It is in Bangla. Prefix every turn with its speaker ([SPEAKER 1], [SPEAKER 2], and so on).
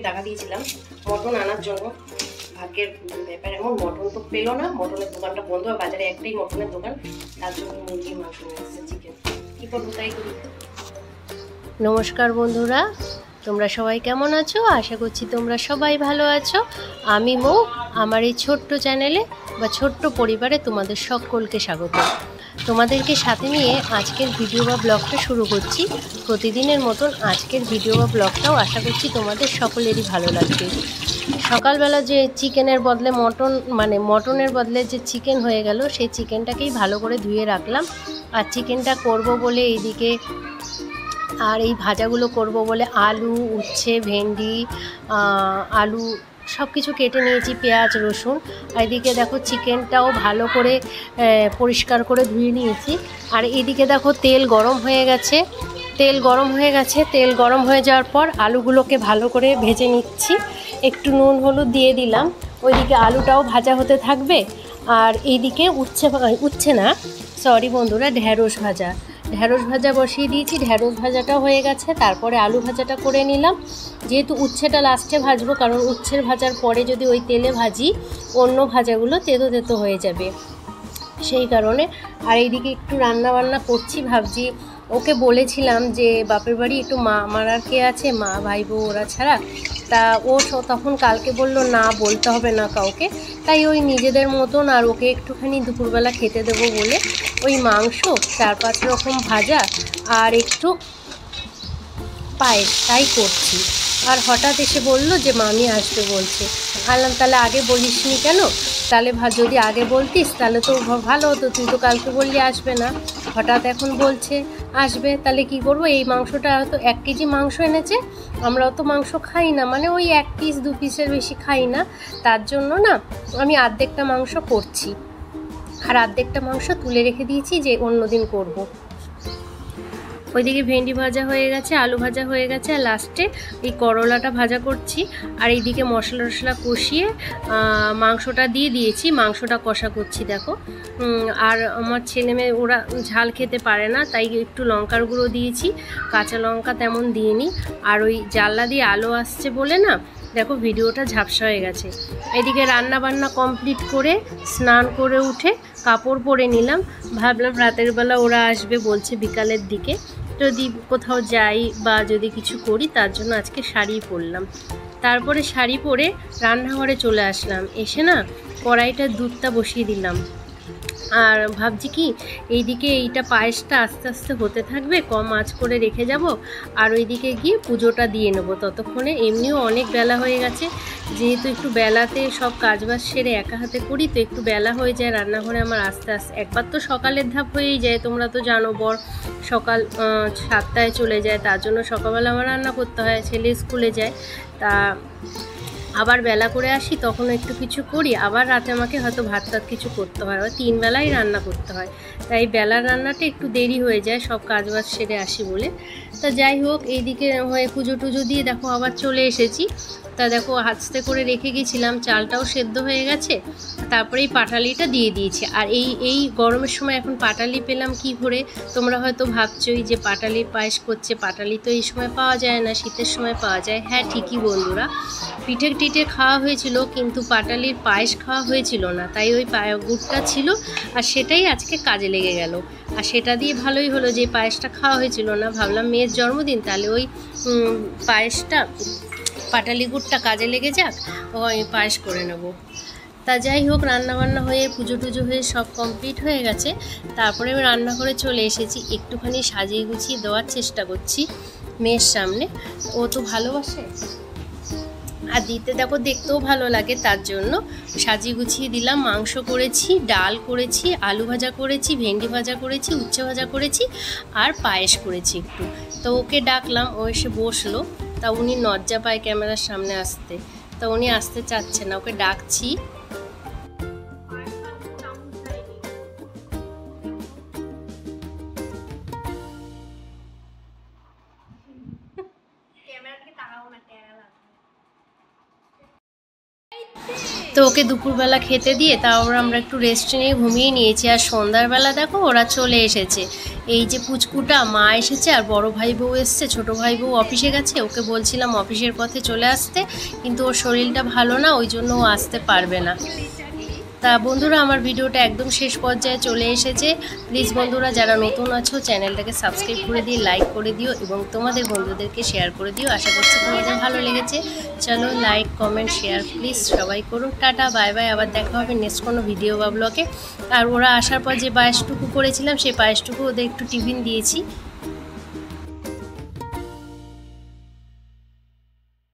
[SPEAKER 1] টাকা দিয়েছিলাম মটন আনার জন্য। ভাগ্যের ব্যাপার এমন, মটন তো পেলো না, মটনের দোকানটা বন্ধ, বাজারে একটাই মটনের দোকান, তার জন্য মুরগির মাংস নিয়ে এসেছে, চিকেন। কী করবো, তাই করি। নমস্কার বন্ধুরা, তোমরা সবাই কেমন আছো? আশা করছি তোমরা সবাই ভালো আছো। আমি মৌ, আমার এই ছোট্ট চ্যানেলে বা ছোট্ট পরিবারে তোমাদের সকলকে স্বাগত। তোমাদেরকে সাথে নিয়ে আজকের ভিডিও বা ব্লগটা শুরু করছি। প্রতিদিনের মতন আজকের ভিডিও বা ব্লগটাও আশা করছি তোমাদের সকলেরই ভালো লাগবে। সকালবেলা যে চিকেনের বদলে মটনের বদলে যে চিকেন হয়ে গেল, সেই চিকেনটাকেই ভালো করে ধুয়ে রাখলাম। আর চিকেনটা করব বলে এইদিকে, আর এই ভাজাগুলো করব বলে আলু, উচ্ছে, ভেন্ডি, আলু সব কিছু কেটে নিয়েছি, পেঁয়াজ, রসুন। আর এদিকে দেখো চিকেনটাও ভালো করে পরিষ্কার করে ধুয়ে নিয়েছি। আর এদিকে দেখো তেল গরম হয়ে গেছে। তেল গরম হয়ে যাওয়ার পর আলুগুলোকে ভালো করে ভেজে নিচ্ছি। একটু নুন হলুদ দিয়ে দিলাম। ওইদিকে আলুটাও ভাজা হতে থাকবে। আর এইদিকে ঢ্যাঁড়স ভাজা বসিয়ে দিয়েছি। ঢ্যাঁড়স ভাজাটা হয়ে গেছে, তারপরে আলু ভাজাটা করে নিলাম। যেহেতু উচ্ছেটা লাস্টে ভাজবো, কারণ উচ্ছের ভাজার পরে যদি ওই তেলে ভাজি, অন্য ভাজাগুলো তেতো তেতো হয়ে যাবে, সেই কারণে। আর এইদিকে একটু রান্না বান্না করছি, ভাবছি ওকে বলেছিলাম যে বাপের বাড়ি একটু আমার আর কে আছে, মা, ভাই, বউ ওরা ছাড়া। তা ও তখন কালকে বলল না, বলতে হবে না কাউকে। তাই ওই নিজেদের মতন আর ওকে একটুখানি দুপুরবেলা খেতে দেবো বলে ওই মাংস, 4-5 রকম ভাজা আর একটু পায়েস, তাই করছি। আর হঠাৎ এসে বলল যে মামি আসবে বলছে। বললাম তাহলে আগে বলিসনি কেন? তাহলে যদি আগে বলতিস তাহলে তো ভালো হতো, তুই তো কালকে বললি আসবে না, হঠাৎ এখন বলছে আসবে। তাহলে কি করব? এই মাংসটা হয়তো 1 কেজি মাংস এনেছে, আমরাও তো মাংস খাই না, মানে ওই 1 পিস 2 পিসের বেশি খাই না, তার জন্য না আমি অর্ধেকটা মাংস করছি, আর অর্ধেকটা মাংস তুলে রেখে দিয়েছি যে অন্য দিন করব। ওইদিকে ভেন্ডি ভাজা হয়ে গেছে, আলু ভাজা হয়ে গেছে, আর লাস্টে এই করলাটা ভাজা করছি। আর এইদিকে মশলা কষিয়ে মাংসটা দিয়ে দিয়েছি, মাংসটা কষা করছি দেখো। আর আমার ছেলে মেয়ে ওরা ঝাল খেতে পারে না, তাই একটু লঙ্কার গুঁড়ো দিয়েছি, কাঁচা লঙ্কা তেমন দিইনি। আর ওই জানলা দিয়ে আলো আসছে বলে না দেখো ভিডিওটা ঝাপসা হয়ে গেছে। এদিকে রান্না বান্না কমপ্লিট করে স্নান করে উঠে কাপড় পরে নিলাম। ভাবলাম রাতের বেলা ওরা আসবে বলছে বিকালের দিকে, যদি কোথাও যাই বা যদি কিছু করি, তার জন্য আজকে শাড়ি পরলাম। তারপরে শাড়ি পরে রান্নাঘরে চলে আসলাম। এসে না কড়াইটা দুধটা বসিয়ে দিলাম। আর ভাবছি কি, এইদিকে এইটা পায়েসটা আস্তে আস্তে হতে থাকবে, কম আঁচ করে রেখে যাব, আর ওইদিকে গিয়ে পুজোটা দিয়ে নেবো ততক্ষণে। এমনিও অনেক বেলা হয়ে গেছে, যেহেতু একটু বেলাতে সব কাজবাজ সেরে একা হাতে করি, তো একটু বেলা হয়ে যায় রান্নাঘরে আমার আস্তে আস্তে। একবার তো সকালের ধাপ হয়েই যায়, তোমরা তো জানো, বর সকাল 7টায় চলে যায়, তার জন্য সকালবেলা আমার রান্না করতে হয়, ছেলে স্কুলে যায়। তা আবার বেলা করে আসি, তখনও একটু কিছু করি, আবার রাতে আমাকে হয়তো ভাত কিছু করতে হয়, 3 বেলাই রান্না করতে হয়, তাই বেলার রান্নাটা একটু দেরি হয়ে যায় সব কাজবাজ সেরে আসি বলে। তা যাই হোক, এইদিকে হয়ে পুজো টুজো দিয়ে দেখো আবার চলে এসেছি। তা দেখো আস্তে করে রেখে গেছিলাম, চালটাও সেদ্ধ হয়ে গেছে, তারপরে এই পাটালিটা দিয়ে দিয়েছি। আর এই গরমের সময় এখন পাটালি পেলাম কি করে? তোমরা হয়তো ভাবছোই যে পাটালির পায়েস করছে, পাটালি তো এই সময় পাওয়া যায় না, শীতের সময় পাওয়া যায়। হ্যাঁ ঠিকই বন্ধুরা, পিঠে টিঠে খাওয়া হয়েছিল, কিন্তু পাটালির পায়েস খাওয়া হয়েছিল না, তাই ওই গুড়টা ছিল, আর সেটাই আজকে কাজে লেগে গেল। আর সেটা দিয়ে ভালোই হলো যে পায়েসটা খাওয়া হয়েছিল না, ভাবলাম মেয়ের জন্মদিন, তাহলে ওই পায়েসটা, পাটালি গুড়টা কাজে লেগে যাক, ওই পায়েস করে নেব। তা যাই হোক, রান্নাবান্না হয়ে পুজো টুজো হয়ে সব কমপ্লিট হয়ে গেছে। তারপরে আমি রান্নাঘরে চলে এসেছি, একটুখানি সাজিয়ে গুছিয়ে দেওয়ার চেষ্টা করছি মেয়ের সামনে, ও তো ভালোবাসে আর দিতে দেখো দেখতেও ভালো লাগে, তার জন্য সাজিয়ে গুছিয়ে দিলাম। মাংস করেছি, ডাল করেছি, আলু ভাজা করেছি, ভেন্ডি ভাজা করেছি, উচ্ছে ভাজা করেছি, আর পায়েস করেছি একটু। তো ওকে ডাকলাম, ও এসে বসলো। তা উনি লজ্জা পায় ক্যামেরার সামনে আসতে, তা উনি আসতে চাচ্ছে না, ওকে ডাকছি। তো ওকে দুপুরবেলা খেতে দিয়ে তারপর আমরা একটু রেস্ট নিয়ে ঘুমিয়ে নিয়েছি। আর সন্ধ্যাবেলা দেখো ওরা চলে এসেছে। এই যে পুচকুটা, মা এসেছে আর বড় ভাই বউ এসছে, ছোট ভাই বউ অফিসে গেছে। ওকে বলছিলাম অফিসের পথে চলে আসতে, কিন্তু ওর শরীরটা ভালো না, ওই জন্য ও আসতে পারবে না। তা বন্ধুরা, আমার ভিডিওটা একদম শেষ পর্যায়ে চলে এসেছে। প্লিজ বন্ধুরা, যারা নতুন আছো চ্যানেলটাকে সাবস্ক্রাইব করে দিয়ে লাইক করে দিও এবং তোমাদের বন্ধুদেরকে শেয়ার করে দিও। আশা করছি তোমাদের ভালো লেগেছে। চলো, লাইক কমেন্ট শেয়ার প্লিজ সবাই করো। Tata, bye bye. আবার দেখা হবে নেক্সট কোনো ভিডিও বা ব্লগে। আর ওরা আসার পর যে পায়েসটুকু করেছিলাম সেই পায়েসটুকু ওদের একটু টিফিন দিয়েছি।